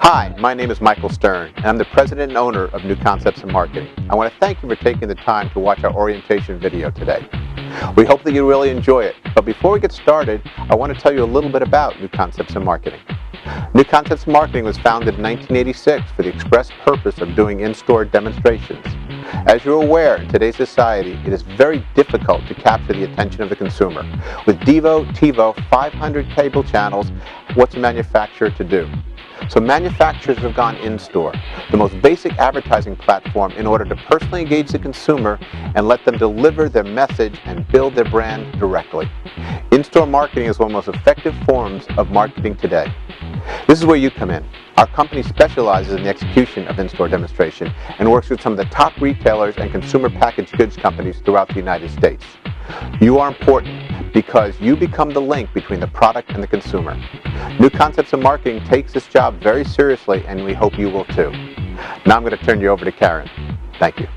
Hi, my name is Michael Stern, and I'm the president and owner of New Concepts in Marketing. I want to thank you for taking the time to watch our orientation video today. We hope that you really enjoy it, but before we get started, I want to tell you a little bit about New Concepts in Marketing. New Concepts in Marketing was founded in 1986 for the express purpose of doing in-store demonstrations. As you're aware, in today's society, it is very difficult to capture the attention of the consumer. With Devo, TiVo, 500 cable channels, what's a manufacturer to do? So manufacturers have gone in-store, the most basic advertising platform, in order to personally engage the consumer and let them deliver their message and build their brand directly. In-store marketing is one of the most effective forms of marketing today. This is where you come in. Our company specializes in the execution of in-store demonstration and works with some of the top retailers and consumer packaged goods companies throughout the United States. You are important because you become the link between the product and the consumer. New Concepts in Marketing takes this job very seriously, and we hope you will too. Now I'm going to turn you over to Karen. Thank you.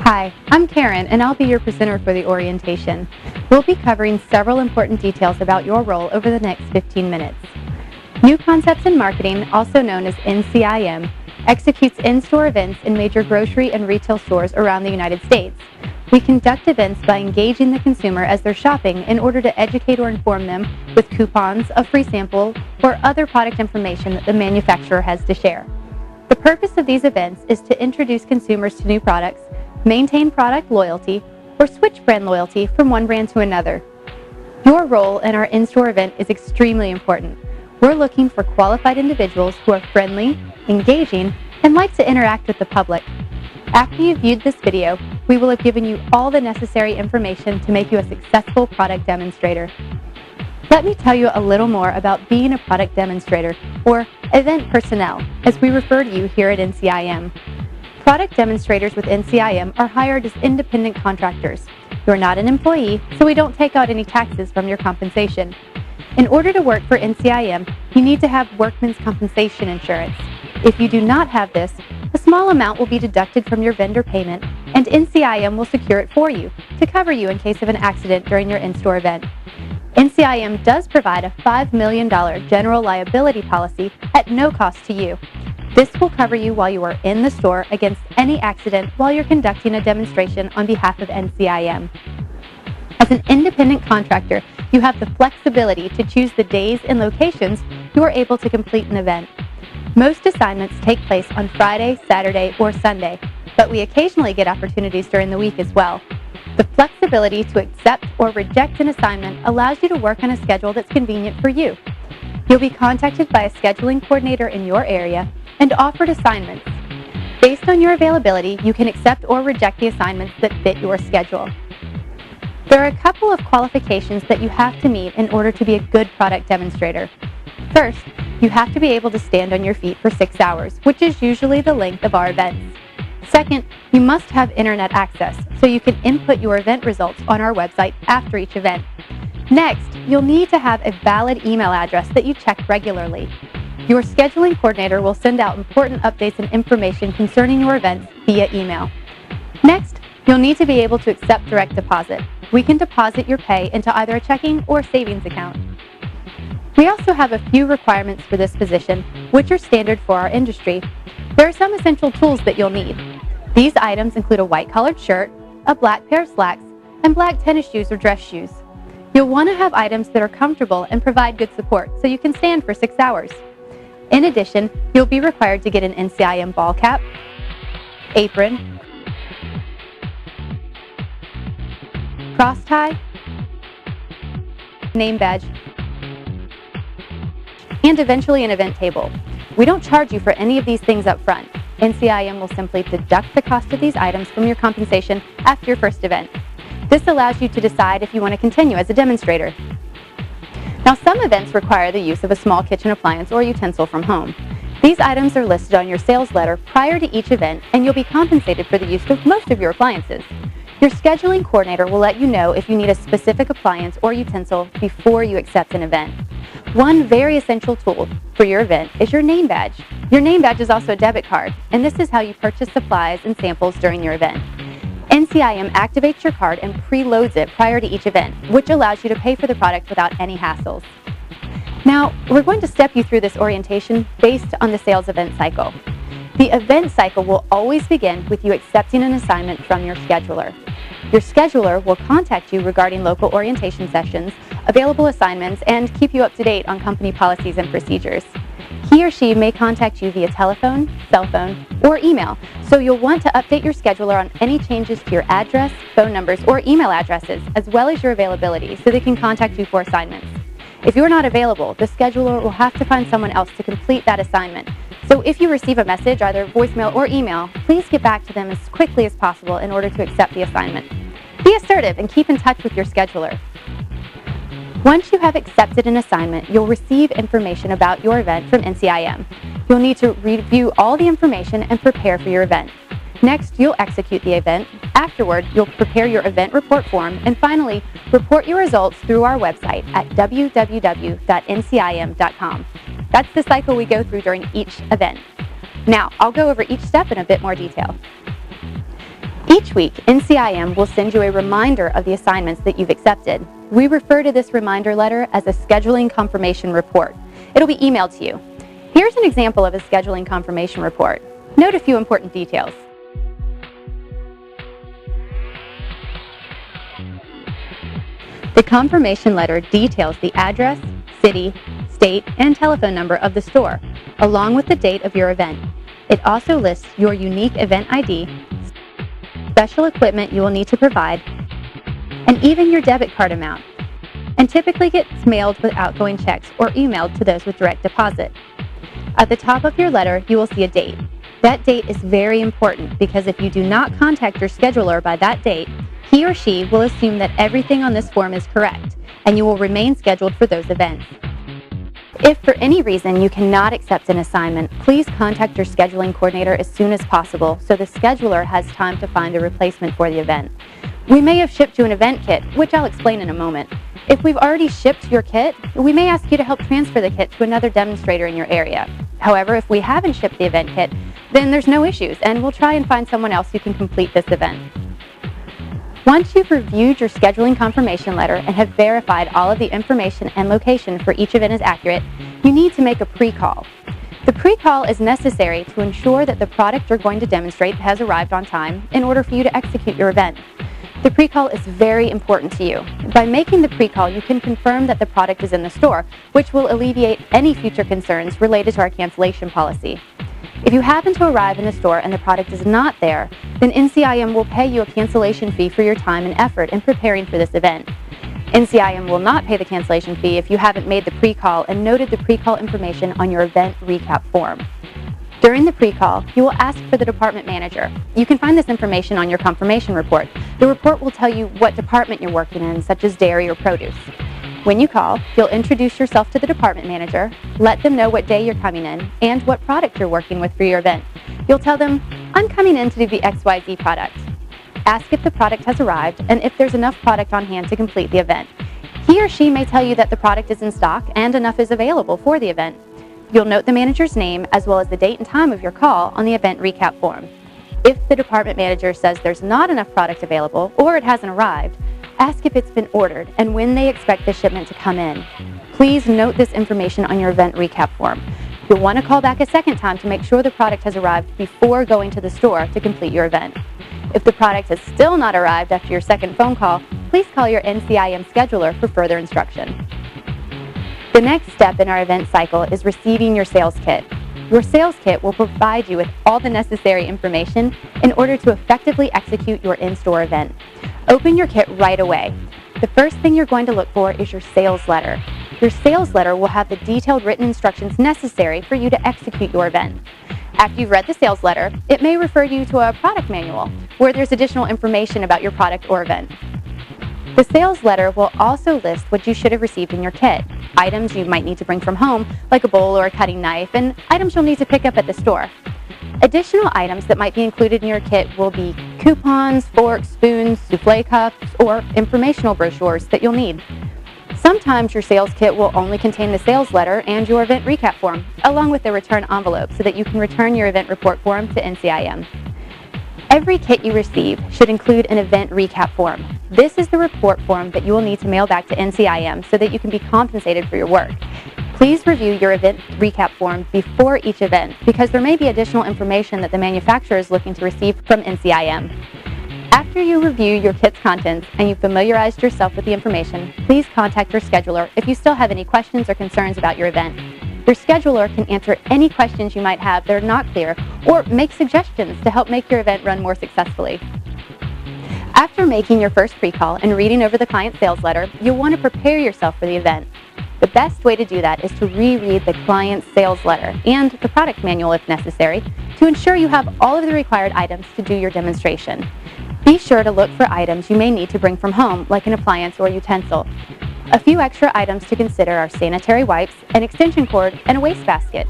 Hi, I'm Karen, and I'll be your presenter for the orientation. We'll be covering several important details about your role over the next 15 minutes. New Concepts in Marketing, also known as NCIM, executes in-store events in major grocery and retail stores around the United States. We conduct events by engaging the consumer as they're shopping in order to educate or inform them with coupons, a free sample, or other product information that the manufacturer has to share. The purpose of these events is to introduce consumers to new products, maintain product loyalty, or switch brand loyalty from one brand to another. Your role in our in-store event is extremely important. We're looking for qualified individuals who are friendly, engaging, and like to interact with the public. After you've viewed this video, we will have given you all the necessary information to make you a successful product demonstrator. Let me tell you a little more about being a product demonstrator, or event personnel, as we refer to you here at NCIM. Product demonstrators with NCIM are hired as independent contractors. You're not an employee, so we don't take out any taxes from your compensation. In order to work for NCIM, you need to have workman's compensation insurance. If you do not have this, a small amount will be deducted from your vendor payment, and NCIM will secure it for you to cover you in case of an accident during your in-store event. NCIM does provide a $5 million general liability policy at no cost to you. This will cover you while you are in the store against any accident while you're conducting a demonstration on behalf of NCIM. As an independent contractor, you have the flexibility to choose the days and locations you are able to complete an event. Most assignments take place on Friday, Saturday, or Sunday, but we occasionally get opportunities during the week as well. The flexibility to accept or reject an assignment allows you to work on a schedule that's convenient for you. You'll be contacted by a scheduling coordinator in your area and offered assignments. Based on your availability, you can accept or reject the assignments that fit your schedule. There are a couple of qualifications that you have to meet in order to be a good product demonstrator. First, you have to be able to stand on your feet for 6 hours, which is usually the length of our events. Second, you must have internet access, so you can input your event results on our website after each event. Next, you'll need to have a valid email address that you check regularly. Your scheduling coordinator will send out important updates and information concerning your events via email. Next, you'll need to be able to accept direct deposit. We can deposit your pay into either a checking or savings account. We also have a few requirements for this position, which are standard for our industry. There are some essential tools that you'll need. These items include a white-collared shirt, a black pair of slacks, and black tennis shoes or dress shoes. You'll want to have items that are comfortable and provide good support so you can stand for 6 hours. In addition, you'll be required to get an NCIM ball cap, apron, cross tie, name badge, and eventually an event table. We don't charge you for any of these things up front. NCIM will simply deduct the cost of these items from your compensation after your first event. This allows you to decide if you want to continue as a demonstrator. Now, some events require the use of a small kitchen appliance or utensil from home. These items are listed on your sales letter prior to each event, and you'll be compensated for the use of most of your appliances. Your scheduling coordinator will let you know if you need a specific appliance or utensil before you accept an event. One very essential tool for your event is your name badge. Your name badge is also a debit card, and this is how you purchase supplies and samples during your event. NCIM activates your card and preloads it prior to each event, which allows you to pay for the product without any hassles. Now, we're going to step you through this orientation based on the sales event cycle. The event cycle will always begin with you accepting an assignment from your scheduler. Your scheduler will contact you regarding local orientation sessions, available assignments, and keep you up to date on company policies and procedures. He or she may contact you via telephone, cell phone, or email, so you'll want to update your scheduler on any changes to your address, phone numbers, or email addresses, as well as your availability, so they can contact you for assignments. If you're not available, the scheduler will have to find someone else to complete that assignment. So if you receive a message, either voicemail or email, please get back to them as quickly as possible in order to accept the assignment. Be assertive and keep in touch with your scheduler. Once you have accepted an assignment, you'll receive information about your event from NCIM. You'll need to review all the information and prepare for your event. Next, you'll execute the event. Afterward, you'll prepare your event report form, and finally, report your results through our website at www.ncim.com. That's the cycle we go through during each event. Now, I'll go over each step in a bit more detail. Each week, NCIM will send you a reminder of the assignments that you've accepted. We refer to this reminder letter as a scheduling confirmation report. It'll be emailed to you. Here's an example of a scheduling confirmation report. Note a few important details. The confirmation letter details the address, city, state, and telephone number of the store, along with the date of your event. It also lists your unique event ID, special equipment you will need to provide, and even your debit card amount, and typically gets mailed with outgoing checks or emailed to those with direct deposit. At the top of your letter, you will see a date. That date is very important because if you do not contact your scheduler by that date, he or she will assume that everything on this form is correct, and you will remain scheduled for those events. If for any reason you cannot accept an assignment, please contact your scheduling coordinator as soon as possible so the scheduler has time to find a replacement for the event. We may have shipped you an event kit, which I'll explain in a moment. If we've already shipped your kit, we may ask you to help transfer the kit to another demonstrator in your area. However, if we haven't shipped the event kit, then there's no issues, and we'll try and find someone else who can complete this event. Once you've reviewed your scheduling confirmation letter and have verified all of the information and location for each event is accurate, you need to make a pre-call. The pre-call is necessary to ensure that the product you're going to demonstrate has arrived on time in order for you to execute your event. The pre-call is very important to you. By making the pre-call, you can confirm that the product is in the store, which will alleviate any future concerns related to our cancellation policy. If you happen to arrive in the store and the product is not there, then NCIM will pay you a cancellation fee for your time and effort in preparing for this event. NCIM will not pay the cancellation fee if you haven't made the pre-call and noted the pre-call information on your event recap form. During the pre-call, you will ask for the department manager. You can find this information on your confirmation report. The report will tell you what department you're working in, such as dairy or produce. When you call, you'll introduce yourself to the department manager, let them know what day you're coming in, and what product you're working with for your event. You'll tell them, I'm coming in to do the XYZ product. Ask if the product has arrived and if there's enough product on hand to complete the event. He or she may tell you that the product is in stock and enough is available for the event. You'll note the manager's name as well as the date and time of your call on the event recap form. If the department manager says there's not enough product available or it hasn't arrived, ask if it's been ordered and when they expect the shipment to come in. Please note this information on your event recap form. You'll want to call back a second time to make sure the product has arrived before going to the store to complete your event. If the product has still not arrived after your second phone call, please call your NCIM scheduler for further instruction. The next step in our event cycle is receiving your sales kit. Your sales kit will provide you with all the necessary information in order to effectively execute your in-store event. Open your kit right away. The first thing you're going to look for is your sales letter. Your sales letter will have the detailed written instructions necessary for you to execute your event. After you've read the sales letter, it may refer you to a product manual where there's additional information about your product or event. The sales letter will also list what you should have received in your kit, items you might need to bring from home, like a bowl or a cutting knife, and items you'll need to pick up at the store. Additional items that might be included in your kit will be coupons, forks, spoons, souffle cups, or informational brochures that you'll need. Sometimes your sales kit will only contain the sales letter and your event recap form, along with the return envelope so that you can return your event report form to NCIM. Every kit you receive should include an event recap form. This is the report form that you will need to mail back to NCIM so that you can be compensated for your work. Please review your event recap form before each event because there may be additional information that the manufacturer is looking to receive from NCIM. After you review your kit's contents and you've familiarized yourself with the information, please contact your scheduler if you still have any questions or concerns about your event. Your scheduler can answer any questions you might have that are not clear or make suggestions to help make your event run more successfully. After making your first pre-call and reading over the client sales letter, you'll want to prepare yourself for the event. The best way to do that is to reread the client's sales letter and the product manual if necessary to ensure you have all of the required items to do your demonstration. Be sure to look for items you may need to bring from home, like an appliance or utensil. A few extra items to consider are sanitary wipes, an extension cord, and a wastebasket.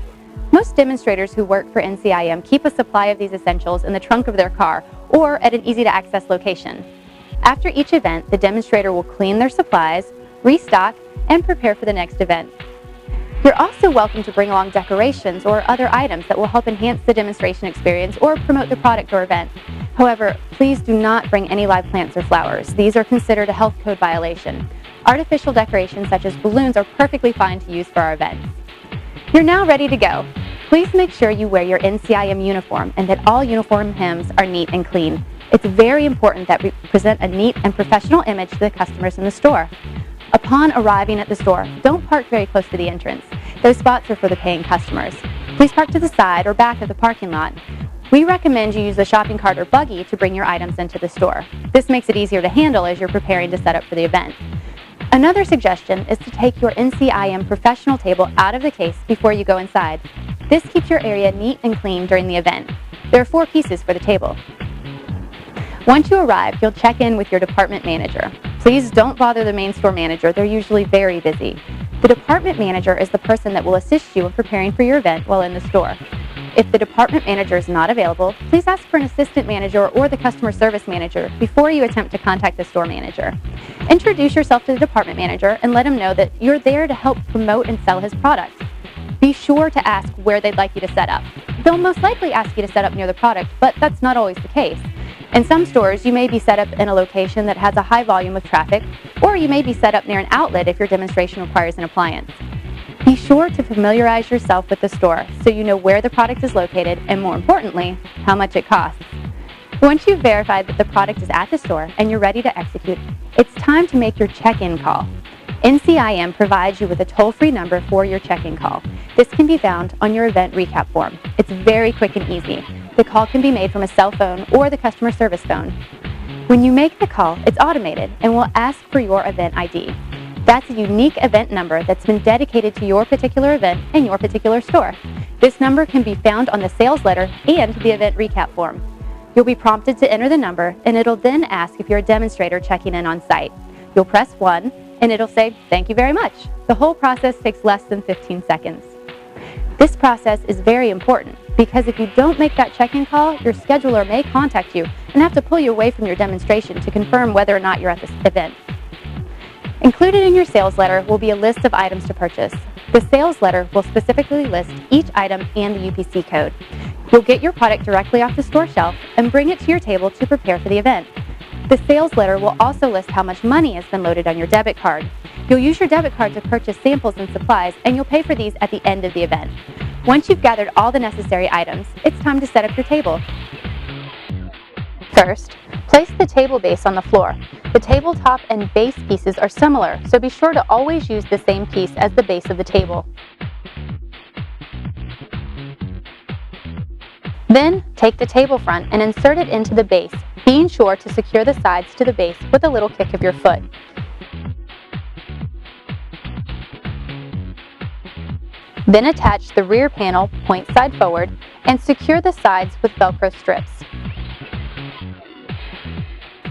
Most demonstrators who work for NCIM keep a supply of these essentials in the trunk of their car or at an easy-to-access location. After each event, the demonstrator will clean their supplies, restock, and prepare for the next event. You're also welcome to bring along decorations or other items that will help enhance the demonstration experience or promote the product or event. However, please do not bring any live plants or flowers. These are considered a health code violation. Artificial decorations such as balloons are perfectly fine to use for our events. You're now ready to go. Please make sure you wear your NCIM uniform and that all uniform hems are neat and clean. It's very important that we present a neat and professional image to the customers in the store. Upon arriving at the store, don't park very close to the entrance. Those spots are for the paying customers. Please park to the side or back of the parking lot. We recommend you use the shopping cart or buggy to bring your items into the store. This makes it easier to handle as you're preparing to set up for the event. Another suggestion is to take your NCIM professional table out of the case before you go inside. This keeps your area neat and clean during the event. There are 4 pieces for the table. Once you arrive, you'll check in with your department manager. Please don't bother the main store manager. They're usually very busy. The department manager is the person that will assist you in preparing for your event while in the store. If the department manager is not available, please ask for an assistant manager or the customer service manager before you attempt to contact the store manager. Introduce yourself to the department manager and let him know that you're there to help promote and sell his product. Be sure to ask where they'd like you to set up. They'll most likely ask you to set up near the product, but that's not always the case. In some stores, you may be set up in a location that has a high volume of traffic, or you may be set up near an outlet if your demonstration requires an appliance. Be sure to familiarize yourself with the store so you know where the product is located and, more importantly, how much it costs. Once you've verified that the product is at the store and you're ready to execute, it's time to make your check-in call. NCIM provides you with a toll-free number for your check-in call. This can be found on your event recap form. It's very quick and easy. The call can be made from a cell phone or the customer service phone. When you make the call, it's automated and will ask for your event ID. That's a unique event number that's been dedicated to your particular event and your particular store. This number can be found on the sales letter and the event recap form. You'll be prompted to enter the number, and it'll then ask if you're a demonstrator checking in on site. You'll press 1, and it'll say, "Thank you very much." The whole process takes less than 15 seconds. This process is very important because if you don't make that check-in call, your scheduler may contact you and have to pull you away from your demonstration to confirm whether or not you're at this event. Included in your sales letter will be a list of items to purchase. The sales letter will specifically list each item and the UPC code. You'll get your product directly off the store shelf and bring it to your table to prepare for the event. The sales letter will also list how much money has been loaded on your debit card. You'll use your debit card to purchase samples and supplies, and you'll pay for these at the end of the event. Once you've gathered all the necessary items, it's time to set up your table. First, place the table base on the floor. The tabletop and base pieces are similar, so be sure to always use the same piece as the base of the table. Then, take the table front and insert it into the base, being sure to secure the sides to the base with a little kick of your foot. Then attach the rear panel point side forward and secure the sides with Velcro strips.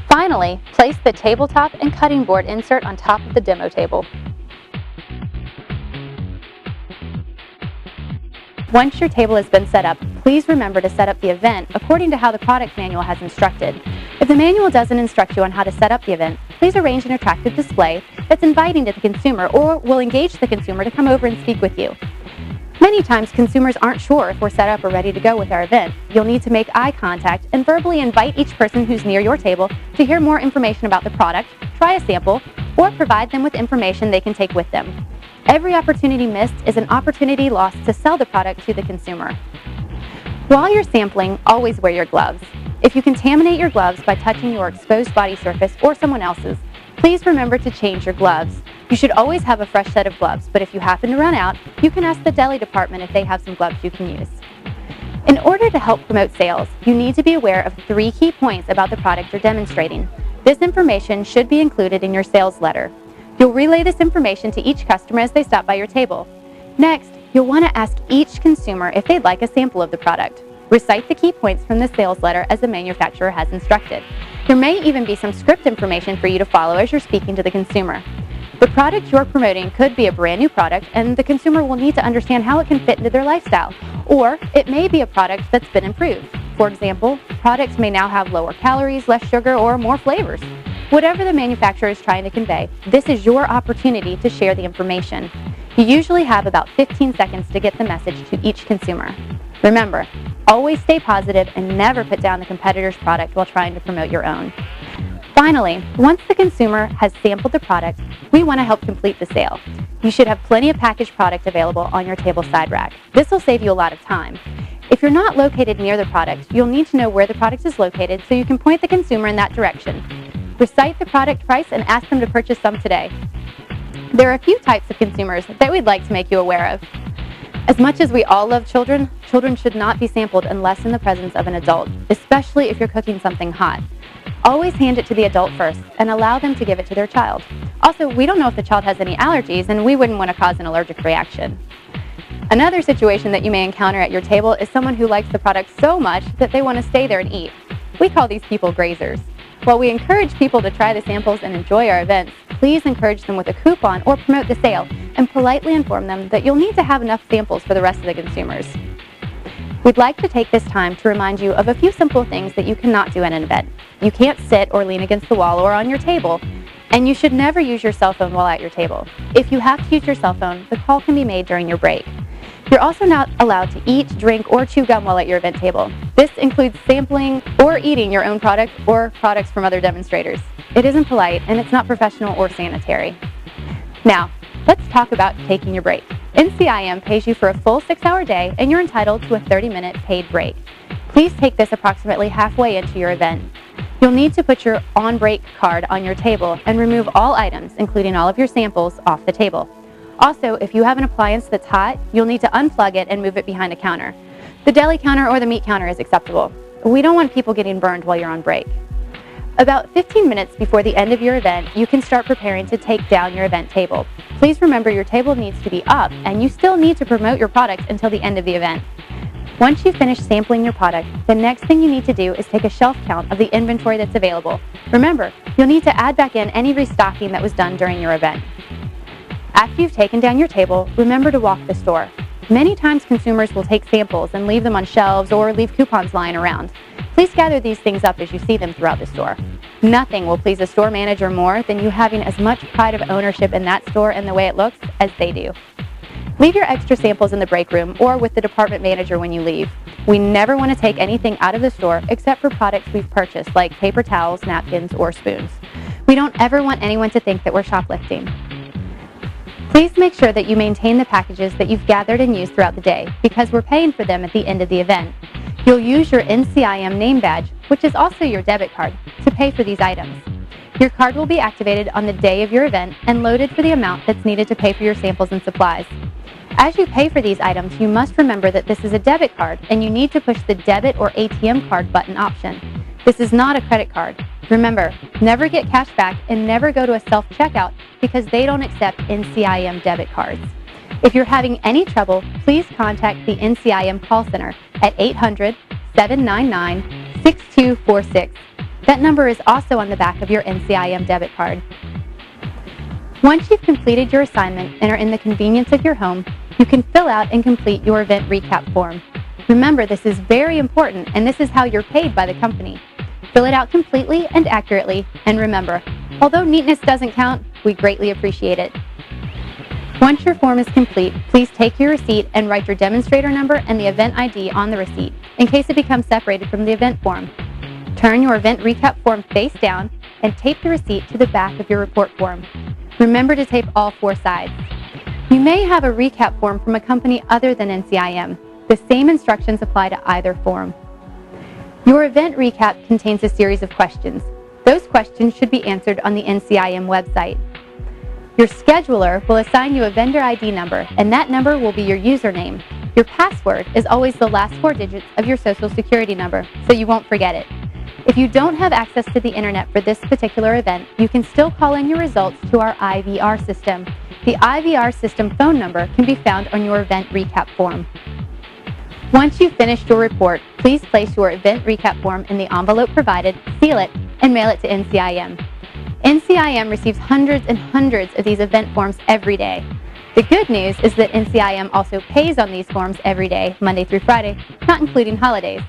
Finally, place the tabletop and cutting board insert on top of the demo table. Once your table has been set up, please remember to set up the event according to how the product manual has instructed. If the manual doesn't instruct you on how to set up the event, please arrange an attractive display that's inviting to the consumer or will engage the consumer to come over and speak with you. Many times, consumers aren't sure if we're set up or ready to go with our event. You'll need to make eye contact and verbally invite each person who's near your table to hear more information about the product, try a sample, or provide them with information they can take with them. Every opportunity missed is an opportunity lost to sell the product to the consumer. While you're sampling, always wear your gloves. If you contaminate your gloves by touching your exposed body surface or someone else's, please remember to change your gloves. You should always have a fresh set of gloves, but if you happen to run out, you can ask the deli department if they have some gloves you can use. In order to help promote sales, you need to be aware of 3 key points about the product you're demonstrating. This information should be included in your sales letter. You'll relay this information to each customer as they stop by your table. Next, you'll want to ask each consumer if they'd like a sample of the product. Recite the key points from the sales letter as the manufacturer has instructed. There may even be some script information for you to follow as you're speaking to the consumer. The product you're promoting could be a brand new product, and the consumer will need to understand how it can fit into their lifestyle. Or it may be a product that's been improved. For example, products may now have lower calories, less sugar, or more flavors. Whatever the manufacturer is trying to convey, this is your opportunity to share the information. You usually have about 15 seconds to get the message to each consumer. Remember, always stay positive and never put down the competitor's product while trying to promote your own. Finally, once the consumer has sampled the product, we want to help complete the sale. You should have plenty of packaged product available on your table side rack. This will save you a lot of time. If you're not located near the product, you'll need to know where the product is located so you can point the consumer in that direction. Recite the product price and ask them to purchase some today. There are a few types of consumers that we'd like to make you aware of. As much as we all love children, children should not be sampled unless in the presence of an adult, especially if you're cooking something hot. Always hand it to the adult first and allow them to give it to their child. Also, we don't know if the child has any allergies, and we wouldn't want to cause an allergic reaction. Another situation that you may encounter at your table is someone who likes the product so much that they want to stay there and eat. We call these people grazers. While we encourage people to try the samples and enjoy our events, please encourage them with a coupon or promote the sale and politely inform them that you'll need to have enough samples for the rest of the consumers. We'd like to take this time to remind you of a few simple things that you cannot do at an event. You can't sit or lean against the wall or on your table, and you should never use your cell phone while at your table. If you have to use your cell phone, the call can be made during your break. You're also not allowed to eat, drink, or chew gum while at your event table. This includes sampling or eating your own product or products from other demonstrators. It isn't polite, and it's not professional or sanitary. Now, let's talk about taking your break. NCIM pays you for a full 6-hour day, and you're entitled to a 30-minute paid break. Please take this approximately halfway into your event. You'll need to put your on-break card on your table and remove all items, including all of your samples, off the table. Also, if you have an appliance that's hot, you'll need to unplug it and move it behind a counter. The deli counter or the meat counter is acceptable. We don't want people getting burned while you're on break. About 15 minutes before the end of your event, you can start preparing to take down your event table. Please remember your table needs to be up, and you still need to promote your product until the end of the event. Once you've finished sampling your product, the next thing you need to do is take a shelf count of the inventory that's available. Remember, you'll need to add back in any restocking that was done during your event. After you've taken down your table, remember to walk the store. Many times consumers will take samples and leave them on shelves or leave coupons lying around. Please gather these things up as you see them throughout the store. Nothing will please a store manager more than you having as much pride of ownership in that store and the way it looks as they do. Leave your extra samples in the break room or with the department manager when you leave. We never want to take anything out of the store except for products we've purchased, like paper towels, napkins, or spoons. We don't ever want anyone to think that we're shoplifting. Please make sure that you maintain the packages that you've gathered and used throughout the day, because we're paying for them at the end of the event. You'll use your NCIM name badge, which is also your debit card, to pay for these items. Your card will be activated on the day of your event and loaded for the amount that's needed to pay for your samples and supplies. As you pay for these items, you must remember that this is a debit card and you need to push the debit or ATM card button option. This is not a credit card. Remember, never get cash back and never go to a self-checkout because they don't accept NCIM debit cards. If you're having any trouble, please contact the NCIM call center at 800-799-6246. That number is also on the back of your NCIM debit card. Once you've completed your assignment and are in the convenience of your home, you can fill out and complete your event recap form. Remember, this is very important, and this is how you're paid by the company. Fill it out completely and accurately, and remember, although neatness doesn't count, we greatly appreciate it. Once your form is complete, please take your receipt and write your demonstrator number and the event ID on the receipt, in case it becomes separated from the event form. Turn your event recap form face down and tape the receipt to the back of your report form. Remember to tape all 4 sides. You may have a recap form from a company other than NCIM. The same instructions apply to either form. Your event recap contains a series of questions. Those questions should be answered on the NCIM website. Your scheduler will assign you a vendor ID number, and that number will be your username. Your password is always the last 4 digits of your Social Security number, so you won't forget it. If you don't have access to the internet for this particular event, you can still call in your results to our IVR system. The IVR system phone number can be found on your event recap form. Once you've finished your report, please place your event recap form in the envelope provided, seal it, and mail it to NCIM. NCIM receives hundreds and hundreds of these event forms every day. The good news is that NCIM also pays on these forms every day, Monday through Friday, not including holidays.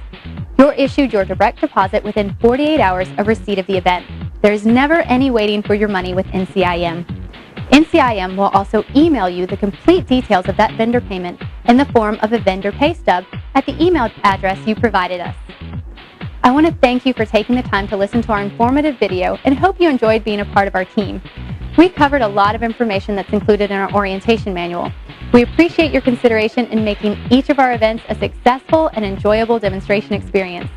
You're issued your direct deposit within 48 hours of receipt of the event. There is never any waiting for your money with NCIM. NCIM will also email you the complete details of that vendor payment in the form of a vendor pay stub at the email address you provided us. I want to thank you for taking the time to listen to our informative video and hope you enjoyed being a part of our team. We covered a lot of information that's included in our orientation manual. We appreciate your consideration in making each of our events a successful and enjoyable demonstration experience.